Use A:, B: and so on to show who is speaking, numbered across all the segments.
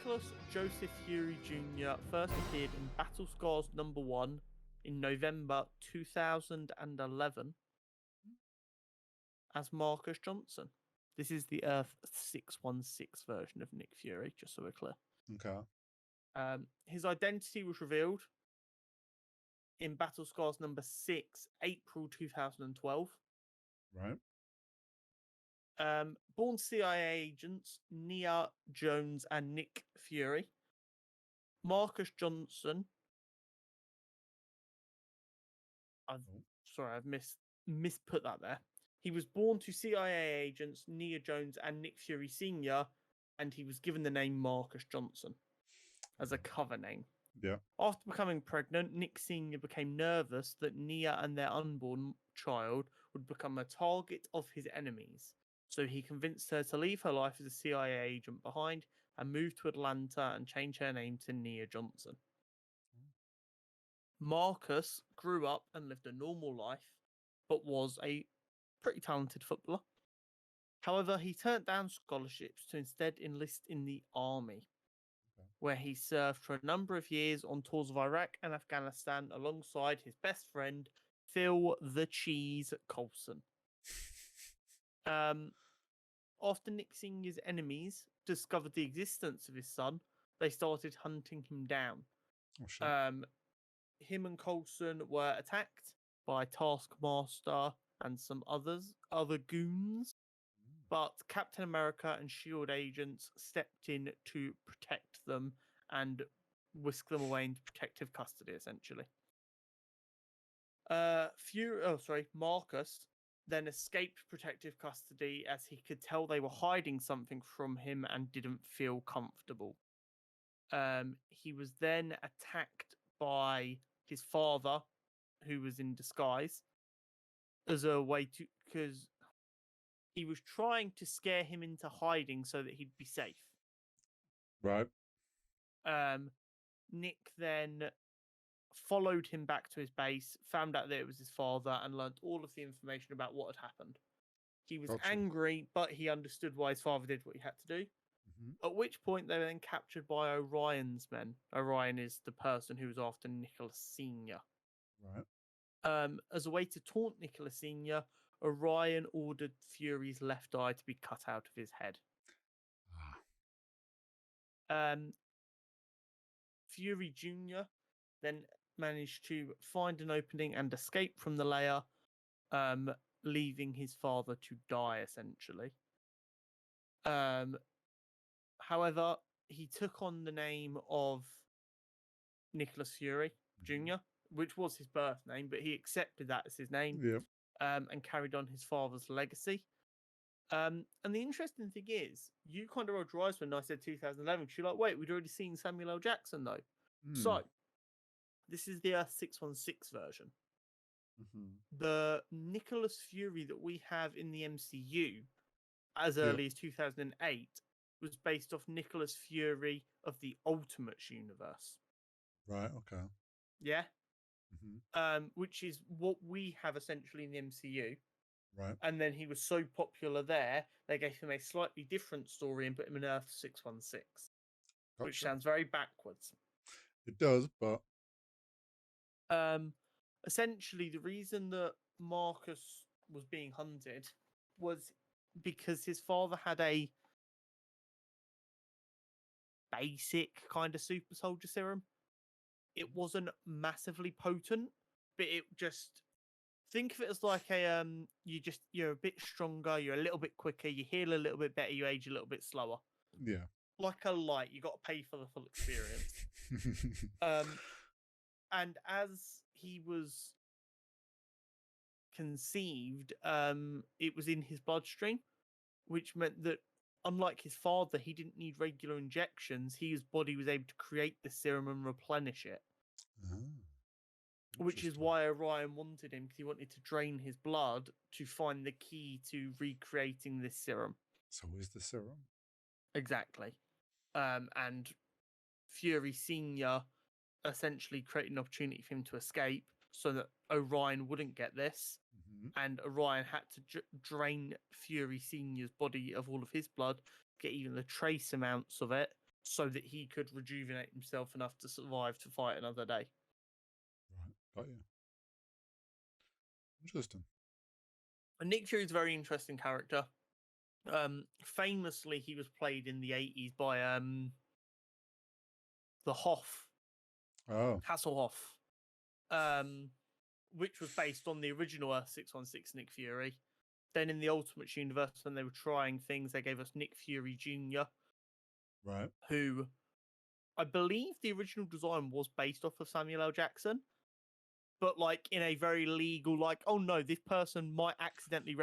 A: Nicholas Joseph Fury Jr. first appeared in Battle Scars #1 in November 2011 as Marcus Johnson. This is the Earth 616 version of Nick Fury, just so we're clear.
B: Okay.
A: His identity was revealed in Battle Scars #6, April 2012.
B: Right.
A: Born CIA agents Nia Jones and Nick Fury. Marcus Johnson. I've misput that there. He was born to CIA agents Nia Jones and Nick Fury Sr., and he was given the name Marcus Johnson as a cover name.
B: Yeah.
A: After becoming pregnant, Nick Sr. became nervous that Nia and their unborn child would become a target of his enemies. So he convinced her to leave her life as a CIA agent behind and move to Atlanta and change her name to Nia Johnson. Marcus grew up and lived a normal life, but was a pretty talented footballer. However, he turned down scholarships to instead enlist in the army, where he served for a number of years on tours of Iraq and Afghanistan alongside his best friend, Phil the Cheese Coulson. After Nick Sr.'s enemies discovered the existence of his son, they started hunting him down.
B: Oh, shit.
A: Him and Coulson were attacked by Taskmaster and some other goons, but Captain America and S.H.I.E.L.D. agents stepped in to protect them and whisk them away into protective custody, essentially. Marcus then escaped protective custody as he could tell they were hiding something from him and didn't feel comfortable. He was then attacked by his father, who was in disguise, as a way to, because he was trying to scare him into hiding so that he'd be safe.
B: Right.
A: Nick then followed him back to his base, found out that it was his father, and learned all of the information about what had happened. He was angry, but he understood why his father did what he had to do. Mm-hmm. At which point they were then captured by Orion's men. Orion is the person who was after Nicholas Sr.
B: Right.
A: As a way to taunt Nicholas Sr., Orion ordered Fury's left eye to be cut out of his head. Fury Jr. then managed to find an opening and escape from the lair, leaving his father to die, essentially. However, he took on the name of Nicholas Fury Jr., which was his birth name, but he accepted that as his name.
B: Yep.
A: And carried on his father's legacy. And the interesting thing is, you kind of rolled your eyes when I said 2011, because you're like, wait, we'd already seen Samuel L. Jackson, though. So, this is the Earth 616 version. Mm-hmm. The Nicholas Fury that we have in the MCU, as early as 2008, was based off Nicholas Fury of the Ultimates universe.
B: Right, okay.
A: Yeah? Mm-hmm. Which is what we have essentially in the MCU.
B: Right.
A: And then he was so popular there, they gave him a slightly different story and put him in Earth 616. Gotcha. Which sounds very backwards.
B: It does, but...
A: essentially, the reason that Marcus was being hunted was because his father had a basic kind of super soldier serum. It wasn't massively potent, but it just... Think of it as like a you're a bit stronger, you're a little bit quicker, you heal a little bit better, you age a little bit slower.
B: Yeah.
A: Like a light, you got to pay for the full experience. And as he was conceived, it was in his bloodstream, which meant that unlike his father, he didn't need regular injections. His body was able to create the serum and replenish it. Which is why Orion wanted him, because he wanted to drain his blood to find the key to recreating this serum.
B: So is the serum?
A: Exactly. And Fury Sr. essentially created an opportunity for him to escape so that Orion wouldn't get this. Mm-hmm. And Orion had to drain Fury Sr.'s body of all of his blood, get even the trace amounts of it, so that he could rejuvenate himself enough to survive to fight another day.
B: Right. Got you. Interesting.
A: And Nick Fury's a very interesting character. Famously, he was played in the 80s by the Hoff,
B: Oh,
A: Hasselhoff, which was based on the original Earth 616 Nick Fury. Then in the Ultimates universe, when they were trying things, they gave us Nick Fury Jr.,
B: right.
A: who I believe the original design was based off of Samuel L. Jackson, but like in a very legal, like, oh no, this person might accidentally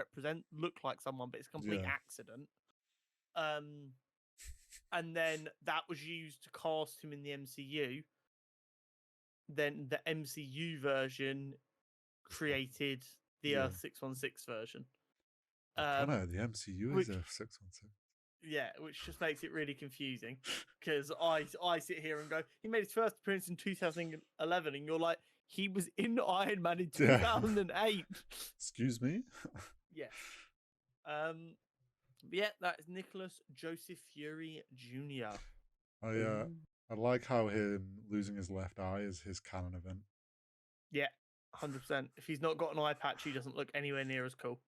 A: look like someone, but it's a complete
B: Yeah.
A: accident. And then that was used to cast him in the MCU. Then the MCU version created the Earth 616 version.
B: Connor, the MCU is Earth 616.
A: Yeah, which just makes it really confusing because I sit here and go, he made his first appearance in 2011, and you're like, he was in Iron Man in 2008.
B: Excuse me.
A: Yes. Yeah, that is Nicholas Joseph Fury Jr.
B: I like how him losing his left eye is his canon event.
A: Yeah, 100%. If he's not got an eye patch, he doesn't look anywhere near as cool.